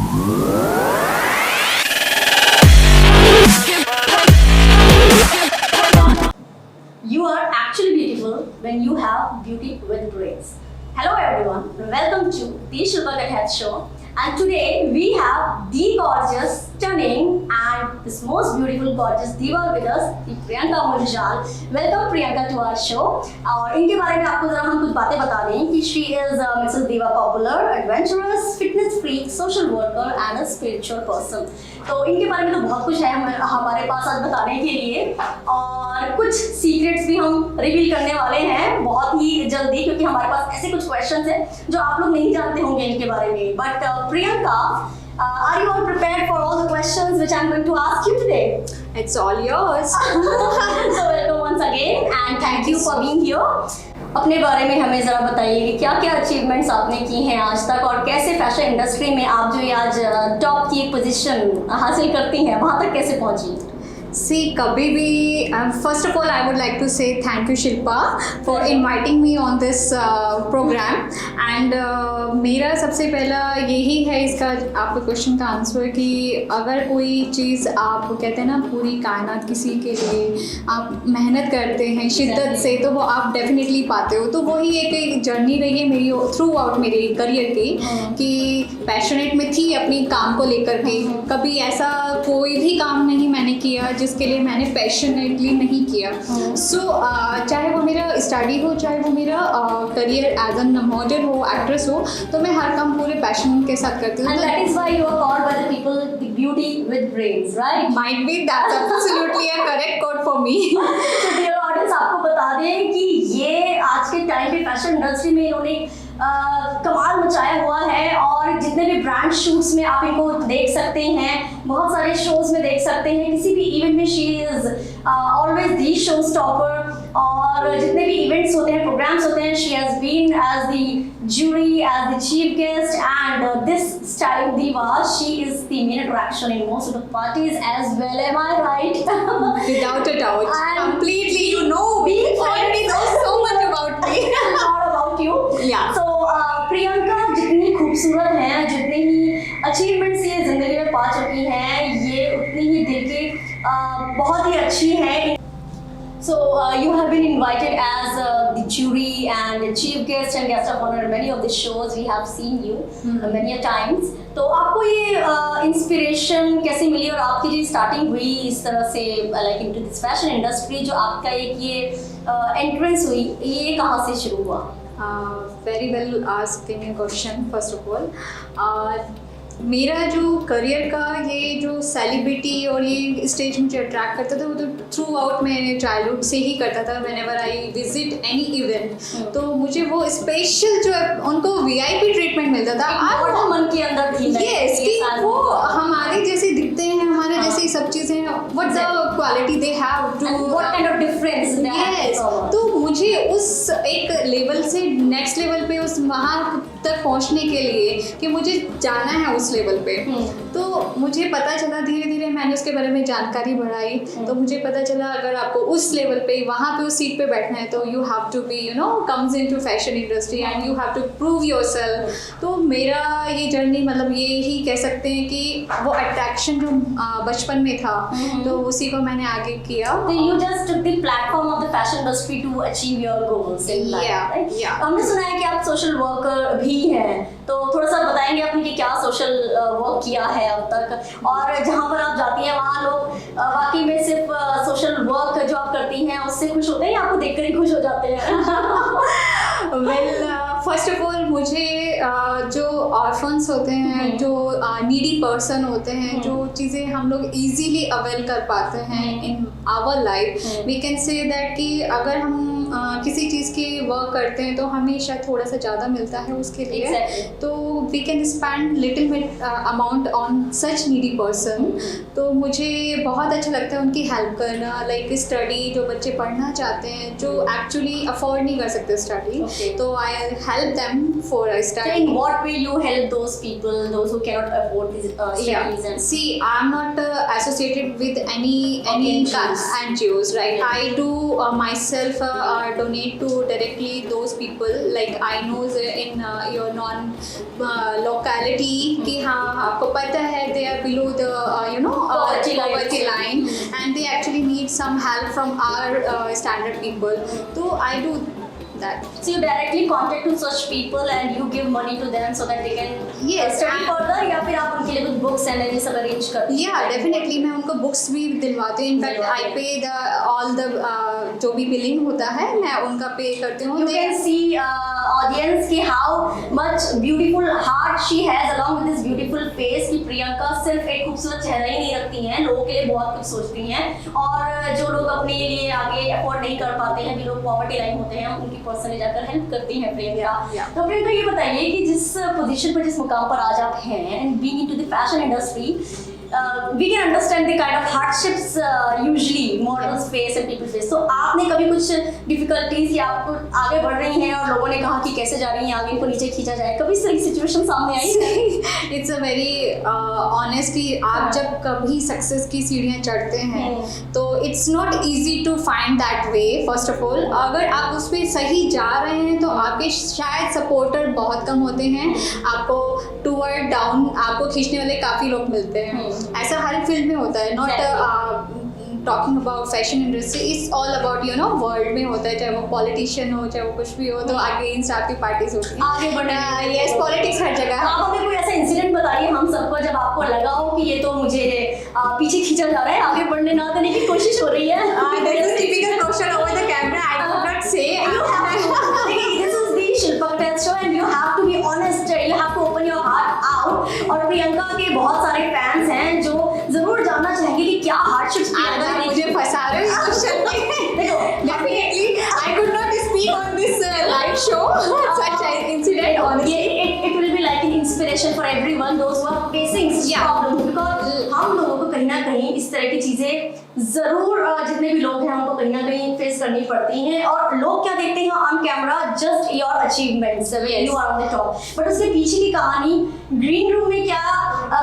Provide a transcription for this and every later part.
You are actually beautiful when you have beauty with brains. Hello everyone, welcome to the Shilpa Kathat show. And today we have the gorgeous, stunning and this most beautiful gorgeous diva with us, the Priyanka Munjal. Welcome Priyanka to our show. और इनके बारे में आपको जरा हम कुछ बातें बता दें कि she is Mrs. Diva Popular, adventurous, fitness freak, social worker and a spiritual person. तो इनके बारे में तो बहुत कुछ है हमारे पास आज बताने के लिए और कुछ सीक्रेट्स भी हम रिवील करने वाले हैं बहुत ही जल्दी क्योंकि हमारे पास ऐसे कुछ क्वेश्चंस हैं जो आप लोग नहीं जानते होंगे इनके बारे में. But Priyanka, are you all prepared for all the questions which I'm going to ask you today? It's all yours. So welcome once again and thank you for being here. अपने बारे में हमें ज़रा बताइए कि क्या क्या अचीवमेंट्स आपने की हैं आज तक और कैसे फैशन इंडस्ट्री में आप जो ये आज टॉप की पोजीशन हासिल करती हैं वहाँ तक कैसे पहुँची? See, कभी भी first of all I would like to say thank you Shilpa for inviting me on this program and मेरा सबसे पहला यही है इसका आपके क्वेश्चन का आंसर कि अगर कोई चीज़ आप कहते हैं ना पूरी कायनात किसी के लिए आप मेहनत करते हैं शिद्दत से तो वो आप डेफिनेटली पाते हो. तो वही एक जर्नी रही है मेरी थ्रू आउट मेरे करियर की कि पैशनेट में थी अपनी काम को लेकर के. कभी ऐसा कोई भी काम नहीं मैंने किया जिसके लिए मैंने पैशनेटली नहीं किया. सो चाहे वो मेरा स्टडी हो चाहे वो मेरा करियर एज एन मॉडल हो एक्ट्रेस हो तो मैं हर काम पूरे पैशन के साथ करती हूँ. And that is why you are called by the people the beauty with brains, right? Might be that's absolutely a correct quote for me. So dear audience, आपको बता दें कि ये आज के टाइम पे फैशन इंडस्ट्री में इन्होंने कमाल मचाया हुआ है और जितने भी ब्रांड शूट्स में आप इनको देख सकते हैं, बहुत सारे शोज में देख सकते हैं, किसी भी इवेंट में she is always the show stopper. और जितने भी इवेंट्स होते हैं प्रोग्राम्स होते हैं she has been as the jury as the chief guest and this styling diva she is the main attraction in most of the parties as well. Am I right? Without a doubt. And completely. You know me. Already know so much about me. Not about you. Yeah. So Priyanka जितनी खूबसूरत हैं जितनी ही achievements ये जिंदगी में पा चुकी हैं ये उतनी ही दिल की बहुत ही अच्छी है. So you have been invited as the jury and the chief guest and guest of honor in many of the shows. We have seen you many a times. तो आपको ये इंस्पिरेशन कैसे मिली और आपकी जो स्टार्टिंग हुई इस तरह से like into this fashion industry जो आपका एक ये एंट्रेंस हुई ये कहाँ से शुरू हुआ? Very well asked in your question first of all. मेरा जो करियर का ये जो सेलिब्रिटी और ये स्टेज मुझे अट्रैक्ट करता था वो तो थ्रू आउट मैं चाइल्डहुड से ही करता था. Whenever I visit any event तो मुझे वो स्पेशल जो उनको वीआईपी ट्रीटमेंट मिलता था. आप मन के अंदर थी यस कि वो हमारे जैसे दिखते हैं हमारे जैसे सब चीज़ें what the quality they have to what kind of difference. Yes तो मुझे उस एक लेवल से नेक्स्ट लेवल पे उस वहाँ तक पहुँचने के लिए कि मुझे जाना है उस लेवल पे. तो मुझे पता चला धीरे धीरे मैंने उसके बारे में जानकारी बढ़ाई तो मुझे पता चला अगर आपको उस लेवल पे वहाँ पे उस सीट पे बैठना है तो you have to be comes into fashion industry and you have to prove yourself. तो मेरा ये जर्नी मतलब ये ही कह सकते हैं कि वो अट्रैक्शन जो बचपन में था तो उसी को मैंने आगे किया. You just took the platform of the fashion industry to achieve your goals in life, right? हमने सुना है कि आप सोशल वर्कर भी हैं तो थोड़ा सा बताएंगे अपनी कि क्या सोशल वर्क किया है अब तक और जहाँ पर आप जाती हैं वहाँ लोग वाकई में सिर्फ सोशल वर्क जो आप करती हैं उससे खुश होते हैं या आपको देखकर ही खुश हो जाते हैं? वेल फर्स्ट ऑफ ऑल मुझे जो ऑर्फन्स होते हैं जो नीडी पर्सन होते हैं जो चीज़ें हम लोग इजीली अवेल कर पाते हैं in our life we can say that कि अगर हम किसी चीज़ की वर्क करते हैं तो हमें शायद थोड़ा सा ज़्यादा मिलता है उसके लिए. तो we can spend little bit amount on such needy person. तो मुझे बहुत अच्छा लगता है उनकी हेल्प करना लाइक स्टडी जो बच्चे पढ़ना चाहते हैं जो एक्चुअली अफोर्ड नहीं कर सकते स्टडी तो I help them for a study. In what way you help those people, those who cannot afford these studies? And see, I'm not associated with any NGOs, right? I do myself donate to directly those people like I know in your non locality कि हाँ आपको पता है they are below the poverty line and they actually need some help from our standard people. So I do that. So you directly contact to such people and you give money to them so that they can study further, या फिर आप उनके लिए कुछ books and ये सब arrange करते हैं? Yeah, definitely मैं उनको books भी दिलवाती हूँ. In fact, I pay all the जो भी billing होता है मैं उनका pay करती हूँ. You can see audience कि how much beautiful heart she has along with this beautiful face कि प्रियंका सिर्फ एक खूबसूरत चेहरा ही नहीं रखती हैं, लोगों के लिए बहुत कुछ सोचती हैं और जो लोग अपने लिए आगे अफोर्ड नहीं कर पाते हैं, जो लोग पॉवर्टी लाइन होते हैं उनकी पर्सनली जाकर हेल्प करती हैं प्रियंका. तो प्रियंका ये बताइए कि जिस पोजीशन पर जिस मुकाम पर आज आप हैं and being into the fashion industry, we can understand the kind of hardships usually models face and people face. So आपने कभी कुछ difficulties या आप आगे बढ़ रही हैं और लोगों ने कहा कि कैसे जा रही हैं आगे, इनको नीचे खींचा जाए, कभी इस तरह की सिचुएशन सामने आई? It's a very honestly आप जब कभी सक्सेस की सीढ़ियाँ चढ़ते हैं तो it's not easy to find that way. First of all, अगर आप उस पर सही जा रहे हैं तो आपके शायद सपोर्टर बहुत कम होते हैं, आपको टूवर्ड डाउन आपको खींचने वाले काफ़ी लोग मिलते हैं. ऐसा हर फील्ड में होता है. Not talking about fashion industry, it's all about world में होता है, चाहे वो पॉलिटिशियन हो चाहे वो कुछ भी हो, तो अगेंस्ट आपकी पार्टीज होती हैं आगे बढ़ने. यस, पॉलिटिक्स हर जगह. आप हमें कोई ऐसा इंसिडेंट बताइए हम सबको जब आपको लगा हो कि ये तो मुझे पीछे खींचा जा रहा है, आगे बढ़ने ना देने की कोशिश हो रही है. Typical question over the camera, I could not say. This is the Shilpa Kataich show and you have to be honest, you have to open your heart out. और प्रियंका के बहुत सारे फैंस हैं जो जरूर जानना चाहेंगे कि क्या हार्डशिप्स मुझे फंसा रहे हो क्वेश्चन में. Definitely I could not speak on this live show such an incident. Honestly, it will be like an inspiration for everyone those who are facing problems, because हम लोगों को कहीं ना कहीं इस तरह की चीजें जरूर जितने भी लोग हैं उनको कहीं ना कहीं फेस करनी पड़ती हैं. और लोग क्या देखते हैं on camera, just your achievements, you are on the top, but उसके पीछे की कहानी, ग्रीन रूम में क्या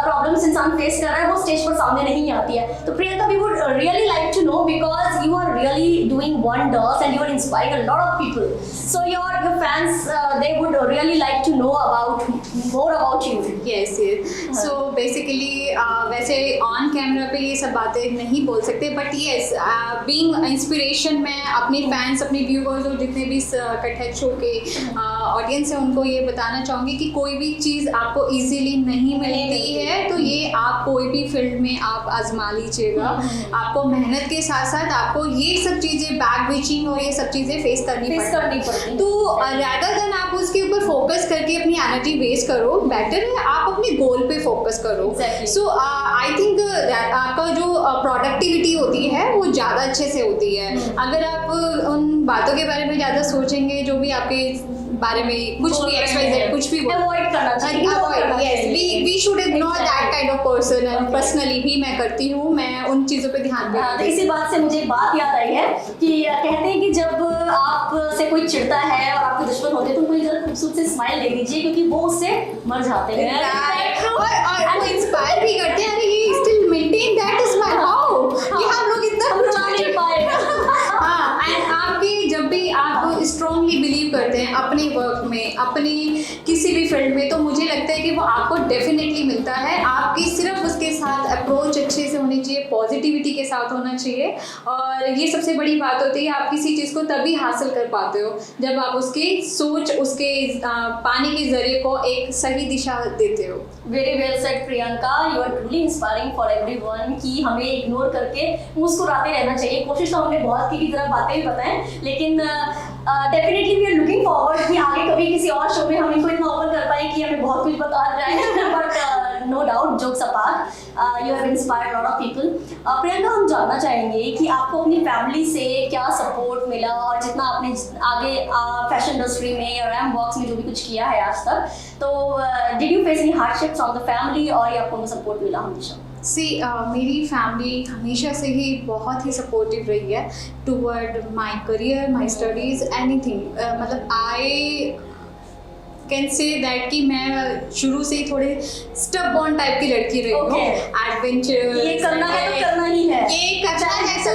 प्रॉब्लम्स इंसान फेस कर रहा है वो स्टेज पर सामने नहीं आती है. तो Priyanka, we would really like to know, because you are really doing wonders and you are inspiring a lot of people, so your fans they would really like to know more about you. Yes. So basically वैसे on camera पे ये सब बातें नहीं बोल सकते, but yes being inspiration, मैं अपने फैंस, अपने व्यूअर्स और जितने भी कटहत शो के ऑडियंस है उनको ये बताना चाहूँगी कि कोई भी चीज़ आपको इजीली नहीं मिलती है, तो ये आप कोई भी फील्ड में आप आजमा लीजिएगा. आपको मेहनत के साथ साथ आपको ये सब चीज़ें, बैक बीचिंग और ये सब चीज़ें फेस करनी पड़ती. तो रैदर देन आप उसके ऊपर फोकस करके अपनी एनर्जी वेस्ट करो, बेटर है आप अपने गोल पे फोकस करो. सो आई थिंक आपका जो प्रोडक्टिविटी होती है वो ज़्यादा अच्छे से होती है. अगर आप उन बातों के बारे में ज़्यादा सोचेंगे, जो भी आपके बारे में कुछ भी एक्सवाइजेड कुछ भी अवॉइड करना चाहिए. Yes, we should ignore that kind of person, and personally भी मैं करती हूँ, मैं उन चीज़ों पे ध्यान देती हूँ. तो इसी बात से मुझे एक बात याद आई है कि कहते हैं कि जब आपसे कोई चिढ़ता है और आपके दुश्मन होते हैं तो उनको जरा खूबसूरत से स्माइल दे दीजिए, क्योंकि वो उससे मर जाते हैं और वो इंस्पायर भी करते हैं. अरे ये still maintain that smile, how कि हम लोग इतना कुछ नहीं पाए. हाँ, एंड आपके जब भी आप स्ट्रांगली बिलीव करते हैं अपने वर्क में, अपनी किसी भी फील्ड में, तो मुझे लगता है कि वो आपको डेफिनेटली मिलता है. आपकी सिर्फ उसके साथ अप्रोच अच्छे से होनी चाहिए, पॉजिटिविटी के साथ होना चाहिए, और ये सबसे बड़ी बात होती है. आप किसी चीज़ को तभी हासिल कर पाते हो जब आप उसकी सोच, उसके पाने के जरिए को एक सही दिशा देते हो. Very well said Priyanka, you are truly inspiring for everyone कि हमें इग्नोर करके मुस्कुराते रहना चाहिए. कोशिश तो हमने बहुत की तरह बातें भी बताएं, लेकिन definitely we are looking forward कि आगे कभी किसी और शो में हम इनको इतना ओपन कर पाए कि हमें बहुत कुछ बता जाए. But no doubt, jokes apart, you have inspired lot of people. Priyanka, हम जानना चाहेंगे कि आपको अपनी फैमिली से क्या सपोर्ट मिला, और जितना आपने आगे फैशन इंडस्ट्री में या रैम बॉक्स में जो भी कुछ किया है आज तक, तो did you face any hardships from the family, और ये आपको सपोर्ट मिला हमेशा? मेरी फैमिली हमेशा से ही बहुत ही सपोर्टिव रही है toward my career, my studies, anything. मतलब कैन से दैट कि मैं शुरू से ही थोड़े स्टबबॉर्न टाइप की लड़की रही हूँ, एडवेंचर ये करना है तो करना ही है, ये करना है तो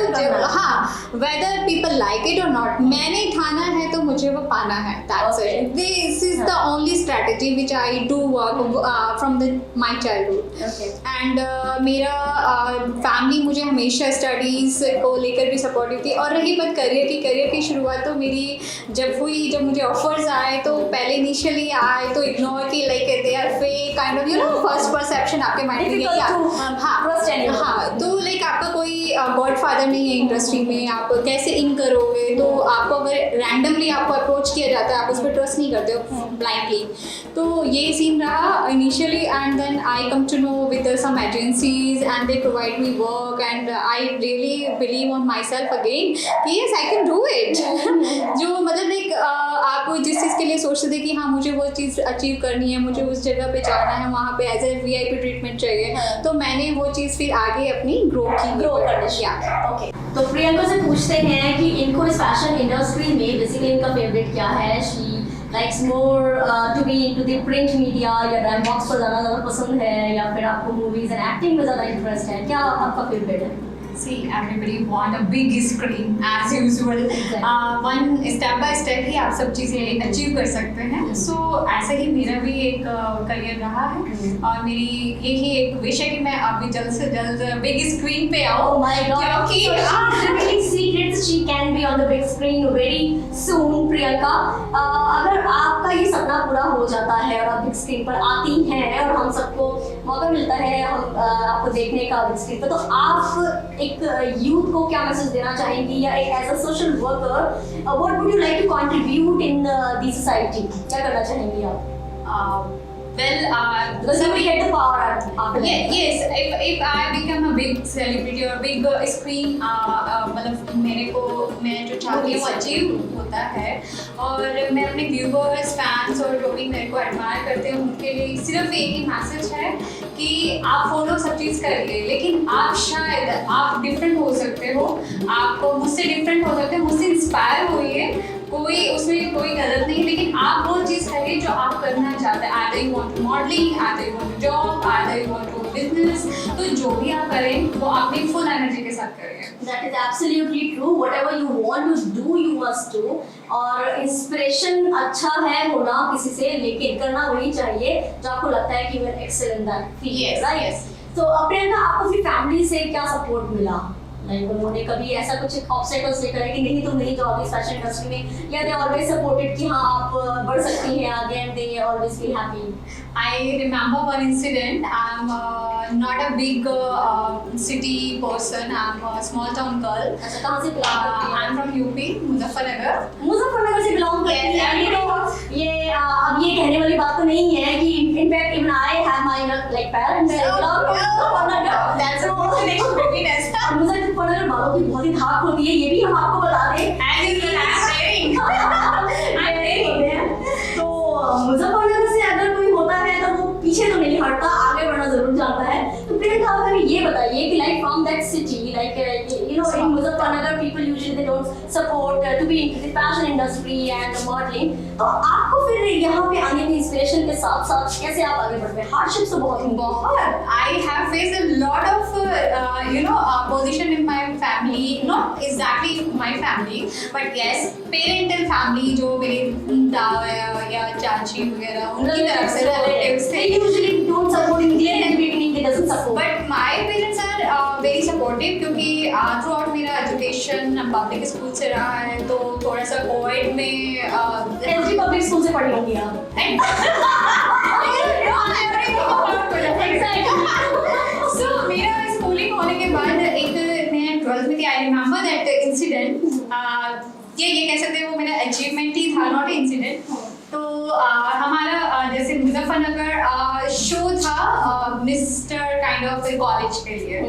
हाँ, वेदर पीपल लाइक इट और नॉट, मैंने ठाना है तो मुझे वो पाना है, that's it, this is the only strategy which I do work from the my childhood. And मेरा फैमिली मुझे हमेशा स्टडीज़ को लेकर भी सपोर्टिव थी, और रही बात करियर की शुरुआत तो मेरी जब मुझे ऑफर्स आए तो पहले इनिशियली आए तो इग्नोर की, like they are fake kind of, you know, first perception आपके माइंड में यही हाँ, तो लाइक आपका कोई गॉड फादर नहीं है इंडस्ट्री में, आप कैसे इन करोगे, तो आपको अगर रैंडमली आपको अप्रोच किया जाता है आप उस पर ट्रस्ट नहीं करते हो ब्लाइंडली, तो ये सीन रहा initially. And then I come to know with some agencies and they provide me work and I really believe on myself again कि yes I can do it. जो मतलब like आप जिस चीज़ के लिए सोचते थे कि हाँ मुझे वो चीज़ अचीव करनी है, मुझे उस जगह पे जाना है, वहाँ पे एज ए VIP ट्रीटमेंट चाहिए, तो मैंने वो चीज़ फिर आगे अपनी ग्रो करने किया। ओके, तो प्रियंका से पूछते हैं कि इनको इस फैशन इंडस्ट्री में बेसिकली इनका फेवरेट क्या है। She likes more to be into the print media या ब्रांड बॉक्स पर ज़्यादा पसंद है, या फिर आपको मूवीज एंड एक्टिंग में ज़्यादा इंटरेस्ट है, क्या आपका फेवरेट है? See, everybody want a big screen as usual. One step by step ही आप सब चीज़ें अचीव कर सकते हैं। So ऐसा ही मेरा भी एक करियर रहा है, और मेरी यही एक विश है कि मैं अभी जल्द से जल्द बिग स्क्रीन पे आऊँ। Oh my God! क्योंकि secrets she can be on the big screen very soon. Priyanka, अगर आपका ये सपना पूरा हो जाता है और आप बिग स्क्रीन पर आती हैं और हम सबको मौका मिलता है हम आपको देखने का बिग स्क्रीन पर, तो आप एक यूथ को क्या मैसेज देना चाहेंगी, या एक as a social worker what would you like to contribute in the society, क्या करना चाहेंगी आप? Because you will get the power after that. Yes, if I become a big celebrity or big screen, मतलब मैं जो चाहती हूँ achieve होता है, और मैं अपने व्यूवर्स, फैंस और जो भी मेरे को एडमायर करते हैं उनके लिए सिर्फ एक ही मैसेज है कि आप फॉलो सब चीज़ करिए, लेकिन आप शायद आप डिफरेंट हो सकते हो, आप मुझसे डिफरेंट हो सकते हो, मुझसे इंस्पायर होइए, कोई उसमें कोई गलत नहीं, लेकिन आप वो चीज़ करिए जो आप करना चाहते हैं। Either you want modelling, either you want job, either you want to business, तो जो भी आप करें वो अपनी फुल एनर्जी के साथ करें। That is absolutely true. Whatever you want to do, you must do. और इंस्पिरेशन अच्छा है होना किसी से, लेकिन करना वही चाहिए जो आपको लगता है कि you are excellent in that field, right? तो प्रियंका, आपको फिर फैमिली से क्या सपोर्ट मिला? लाइक उन्होंने कभी ऐसा कुछ ऑब्स्टेकल्स लेकर है कि नहीं तुम नहीं जाओगे इस फैशन इंडस्ट्री में, या दे ऑलवेज सपोर्टेड कि हाँ आप बढ़ सकती हैं आगे, and they always feel happy? I remember one incident. I'm not a big city person. I'm a small town girl. अच्छा, कहाँ से बिलोंग करती हैं? I'm from UP, Muzaffarnagar. Muzaffarnagar से बिलोंग करती हैं। ये अब ये कहने वाली बात तो नहीं है कि in fact even I have my like parents Muzaffarnagar. That's Muzaffarnagar वालों की बहुत ही धाक होती है, ये भी हम आपको बता दें। तो मुजफ्फरनगर से अगर कोई होता है तो वो पीछे तो नहीं हटता, आगे बढ़ना जरूर चाहता है। तो प्रियंका, आप हमें ये बताइए कि like from that city, like you know in Muzaffarnagar people usually they don't support to be in the fashion industry and modelling, तो आपको फिर यहाँ पे आने की इंस्पिरेशन के साथ साथ कैसे आप आगे बढ़ते हैं? हार्डशिप्स तो बहुत I have faced a lot of position in my family, not exactly my family, but yes, parental family, जो मेरे दादा या चाची वगैरह उनकी तरफ से relatives थे, usually don't support in the beginning, they doesn't support. But my parents are very supportive, क्योंकि throughout मेरा एजुकेशन पब्लिक स्कूल से रहा है, तो थोड़ा सा कोविड में एलजी पब्लिक स्कूल से पढ़ी होंगी आप? So मेरा स्कूलिंग होने के बाद एक मैं 12th में थी, आई रिमेम्बर दैट इंसिडेंट, ये कह सकते हैं वो मेरा अचीवमेंट ही था, नॉट इंसिडेंट। तो हमारा जैसे मुजफ्फरनगर शो था मिस्टर काइंड ऑफ कॉलेज के लिए,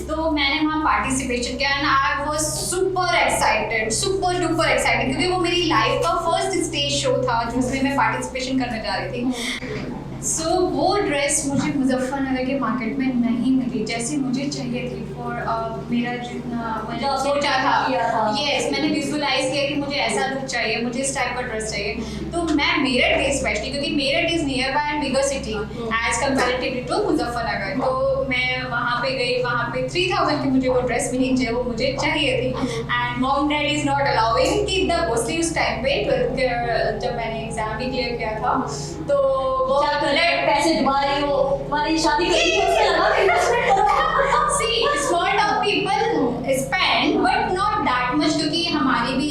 तो मैंने वहाँ पार्टिसिपेशन किया and I was super excited, super duper excited, क्योंकि वो मेरी लाइफ का फर्स्ट स्टेज शो था जिसमें मैं पार्टिसिपेशन करने जा रही थी। सो वो ड्रेस मुझे मुजफ्फरनगर के मार्केट में नहीं मिली जैसी मुझे चाहिए थी फॉर मेरा जितना मैंने जो सोचा किया था। था यस मैंने विजुअलाइज किया कि मुझे ऐसा लुक चाहिए, मुझे इस टाइप का ड्रेस चाहिए। तो मैं मेरठ गई स्पेशली क्योंकि Meerut is nearby and bigger city as comparatively to Muzaffarnagar. तो मैं वहाँ पे गई, वहाँ पे 3000 की मुझे वो ड्रेस भी नहीं चाहिए, वो मुझे चाहिए थी। And mom dad is not allowing कि द मोस्टली उस टाइम पे जब मैंने एग्जाम भी क्लियर किया था तो वो क्या करें, पैसे तुम्हारी हो, तुम्हारी शादी करनी है, उससे लगा के इन्वेस्टमेंट करो। See, small town people spend, but not that much क्योंकि हमारी भी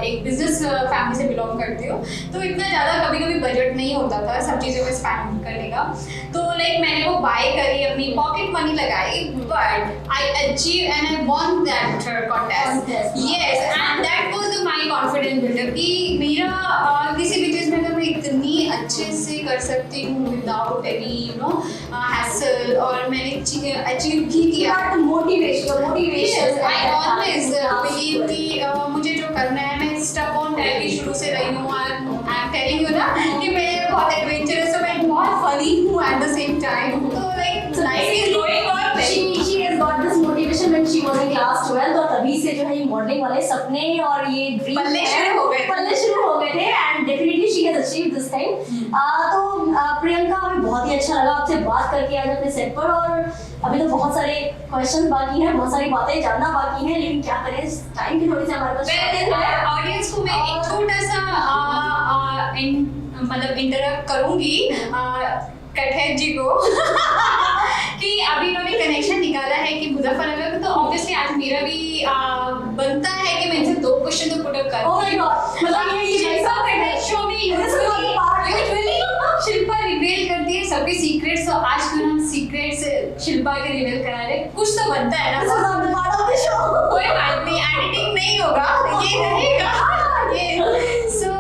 एक बिजनेस फैमिली से बिलोंग करती हो, तो इतना ज़्यादा कभी कभी बजट नहीं होता था सब चीज़ों में स्पेंड करने का। तो लाइक मैंने वो बाय करी, अपनी पॉकेट मनी लगाई, but I achieve and I want that contest. Yes, and that was my confidence builder कि मेरा किसी भी चीज़ में अगर मैं इतनी अच्छे से कर सकती हूँ विदाउट एनी हैसल और मैंने अचीव भी किया। मोटिवेशन आई ऑलवेज बिलीव कि मुझे जो करना है, मैं स्टक ऑन दैट की शुरू से रही हूँ। आई एम टेलिंग यू ना कि मैं बहुत एडवेंचरस हूँ, मैं बहुत फनी हूँ एट द सेम टाइम। तो like life is going on. she has got this motivation when she was in class 12 और तभी से जो है ये मॉडलिंग वाले सपने और ये ड्रीम पल्ले शुरू हो गए थे and definitely she has achieved this thing। तो प्रियंका, हमें बहुत ही अच्छा लगा आपसे बात करके आज अपने सेट पर। और अभी तो बहुत सारे क्वेश्चन बाकी हैं, बहुत सारी बातें जानना बाकी हैं, लेकिन क्या करें, टाइम की थोड़ी सी हमारे पास ऑडियंस को मैं एक छोटा सा मतलब इंटरप्ट करूंगी कटहर जी को कि अभी इन्होंने कनेक्शन निकाला है कि मुजफ्फरनगर, तो ऑब्वियसली आज मेरा भी बनता है कि मैं इनसे 2 क्वेश्चन तो पुट अप करूं। ओह माय गॉड, मतलब ये शिल्पा कटहर शो में यूजुअली शिल्पा रिवील करती है सबके सीक्रेट्स, तो आज क्यों हम सीक्रेट्स शिल्पा के रिवील करा रहे, कुछ तो बनता है ना। this is not the part of the show। कोई बात नहीं, एडिटिंग नहीं होगा, ये रहेगा ये। So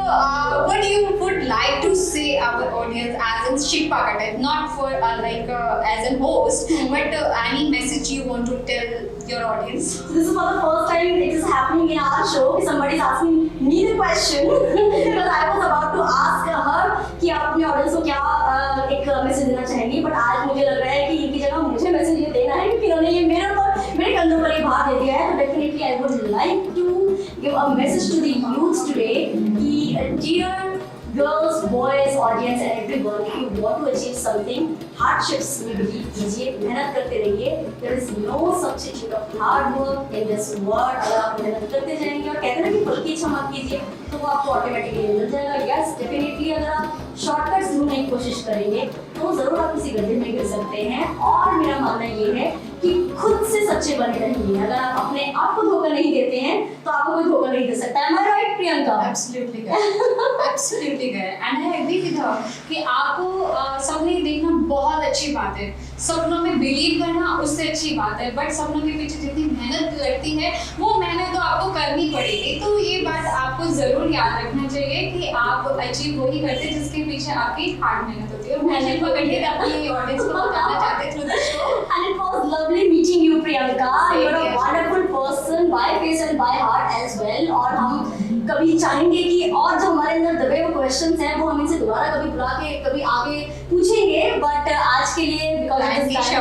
what you would like to say our audience as in Shilpa Khattar, not for as a host, but any message you want to tell your audience? So this is for the first time it is happening in our show कि somebody is asking me the question because I was about to ask her कि आप अपने audience को क्या एक message देना चाहेंगी, but आज मुझे लग रहा है कि इनकी जगह मुझे मैसेज ये देना है क्योंकि इन्होंने ये मेरे कंधों पर ये भार दे दिया है। तो definitely I would like to give a message to the youth today कि dear girls, boys, audience and everyone, if you want to achieve something, hardships में believe कीजिए, मेहनत करते रहिए। There is no substitute of hard work in this world। अगर आप मेहनत करते जाएंगे और कहते हैं कि फल की इच्छा मत कीजिए तो वो आपको ऑटोमेटिकली मिल जाएगा। यस, डेफिनेटली अगर आप शॉर्टकट्स ढूंढने की कोशिश करेंगे तो जरूर आप किसी गड्ढे में गिर सकते हैं। और मेरा मानना ये है कि खुद से सच्चे बने रहिए। अगर आप अपने आप को धोखा नहीं देते हैं तो आपको कोई धोखा नहीं दे सकता है। Am I right, Priyanka? Absolutely correct. Absolutely correct. And I agree with her कि आपको सपने देखना बहुत अच्छी बात है, सपनों में बिलीव करना उससे अच्छी बात है, बट सपनों के पीछे जितनी मेहनत लगती है वो मेहनत तो आपको करनी पड़ेगी। तो ये बात आपको जरूर याद रखना चाहिए कि आप अचीव वही करते हैं जिसके पीछे आपकी हार्ड मेहनत होती है। और मैं शिल्पा कटहर अपनी ऑडियंस को बताना चाहते हैं through the show. And it was lovely meeting you, Priyanka. You're a wonderful person by face and by heart as well। और हम कभी चाहेंगे कि और जो हमारे अंदर दबे हुए क्वेश्चंस हैं वो हम इनसे दोबारा कभी बुला के कभी आगे पूछेंगे, बट आज के लिए बिकॉज़ ऑफ दिस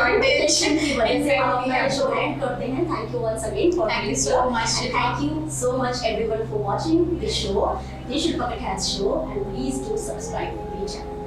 टाइम की वजह से हम अपना शो एंड करते हैं। Thank you once again for Thank you so much, Shilpa. Thank you so much everyone for watching this show, the Shilpa Khattar show, and please do subscribe to the channel.